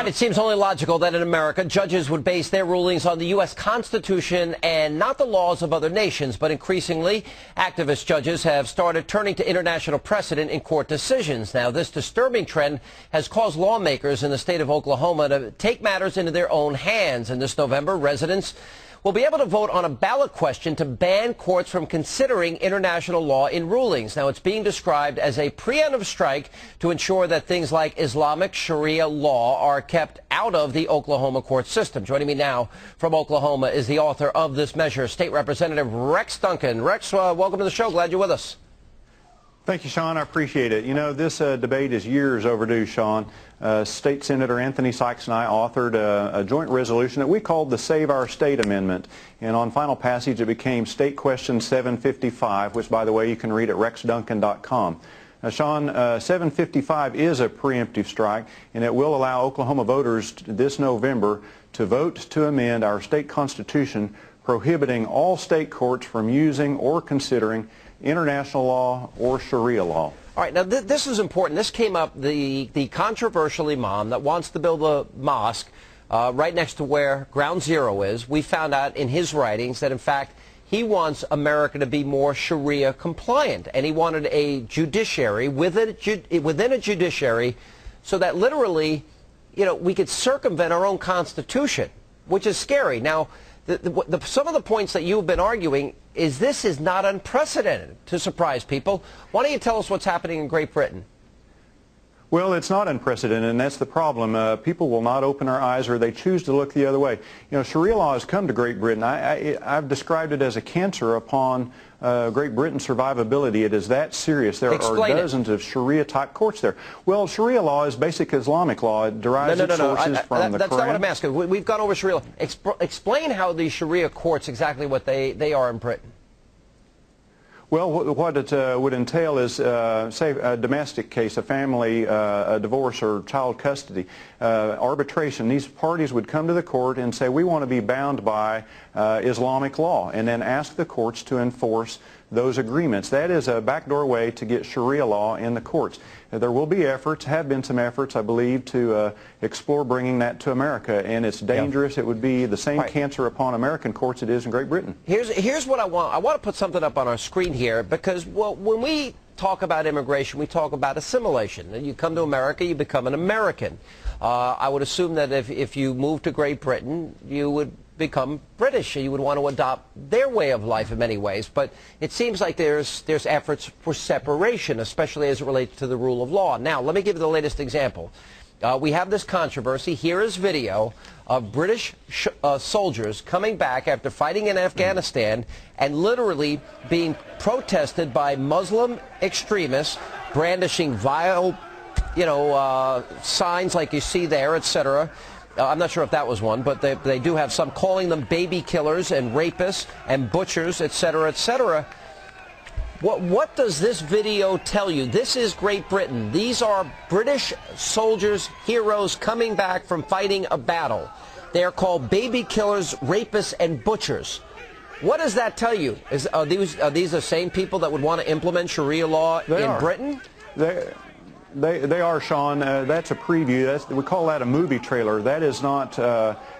It seems only logical that in America, judges would base their rulings on the U.S. Constitution and not the laws of other nations. But increasingly, activist judges have started turning to international precedent in court decisions. Now, this disturbing trend has caused lawmakers in the state of Oklahoma to take matters into their own hands. And this November, residents will be able to vote on a ballot question to ban courts from considering international law in rulings. Now, it's being described as a preemptive strike to ensure that things like Islamic Sharia law are kept out of the Oklahoma court system. Joining me now from Oklahoma is the author of this measure, State Representative Rex Duncan. Rex, welcome to the show. Glad you're with us. Thank you, Sean. I appreciate it. You know, this debate is years overdue, Sean. State Senator Anthony Sykes and I authored a joint resolution that we called the Save Our State Amendment. And on final passage, it became State Question 755, which, by the way, you can read at rexduncan.com. Now, Sean, 755 is a preemptive strike, and it will allow Oklahoma voters this November to vote to amend our state constitution, prohibiting all state courts from using or considering international law or Sharia law. All right, now this is important. This came up, the controversial imam that wants to build a mosque right next to where Ground Zero is. We found out in his writings that, in fact, he wants America to be more Sharia compliant, and he wanted a judiciary within a judiciary so that literally, you know, we could circumvent our own constitution, which is scary. Now, some of the points that you've been arguing is this is not unprecedented to surprise people. Why don't you tell us what's happening in Great Britain? Well, it's not unprecedented, and that's the problem. People will not open their eyes, or they choose to look the other way. You know, Sharia law has come to Great Britain. I've described it as a cancer upon Great Britain's survivability. It is that serious. There are dozens of Sharia-type courts there. Well, Sharia law is basic Islamic law. It derives its sources from the Quran. That's not what I'm asking. We've gone over Sharia law. Explain how the Sharia courts, exactly what they are in Britain. Well, what it would entail is, say, a domestic case, a family, a divorce or child custody, arbitration. These parties would come to the court and say, we want to be bound by Islamic law, and then ask the courts to enforce those agreements. That is a backdoor way to get Sharia law in the courts. There will be efforts, have been some efforts, I believe, to explore bringing that to America, and it's dangerous. It would be the same cancer upon American courts it is in Great Britain. Here's what I want. I want to put something up on our screen here because, well, when we talk about immigration, we talk about assimilation. You come to America, you become an American. I would assume that if you move to Great Britain, you would become British. You would want to adopt their way of life in many ways. But it seems like there's efforts for separation, especially as it relates to the rule of law. Now, let me give you the latest example. We have this controversy. Here is video of British soldiers coming back after fighting in Afghanistan and literally being protested by Muslim extremists, brandishing vile, signs like you see there, etc. I'm not sure if that was one, but they do have some calling them baby killers and rapists and butchers, etc., etc. What does this video tell you? This is Great Britain. These are British soldiers, heroes coming back from fighting a battle. They are called baby killers, rapists, and butchers. What does that tell you? Are these the same people that would want to implement Sharia law in Britain? They are, Sean. That's a preview. We call that a movie trailer. That is not,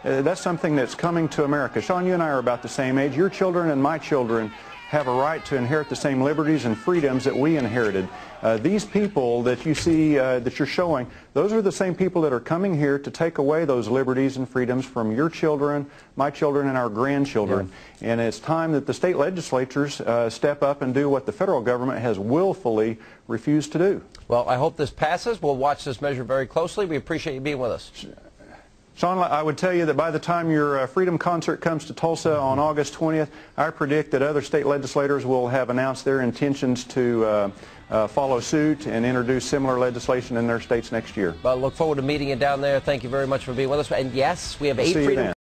that's something that's coming to America. Sean, you and I are about the same age. Your children and my children have a right to inherit the same liberties and freedoms that we inherited. These people that you see, that you're showing, those are the same people that are coming here to take away those liberties and freedoms from your children, my children, and our grandchildren. Yeah. And it's time that the state legislatures step up and do what the federal government has willfully refused to do. Well, I hope this passes. We'll watch this measure very closely. We appreciate you being with us. Sean, I would tell you that by the time your Freedom Concert comes to Tulsa on August 20th, I predict that other state legislators will have announced their intentions to follow suit and introduce similar legislation in their states next year. Well, I look forward to meeting you down there. Thank you very much for being with us. And yes, we have 8 Freedom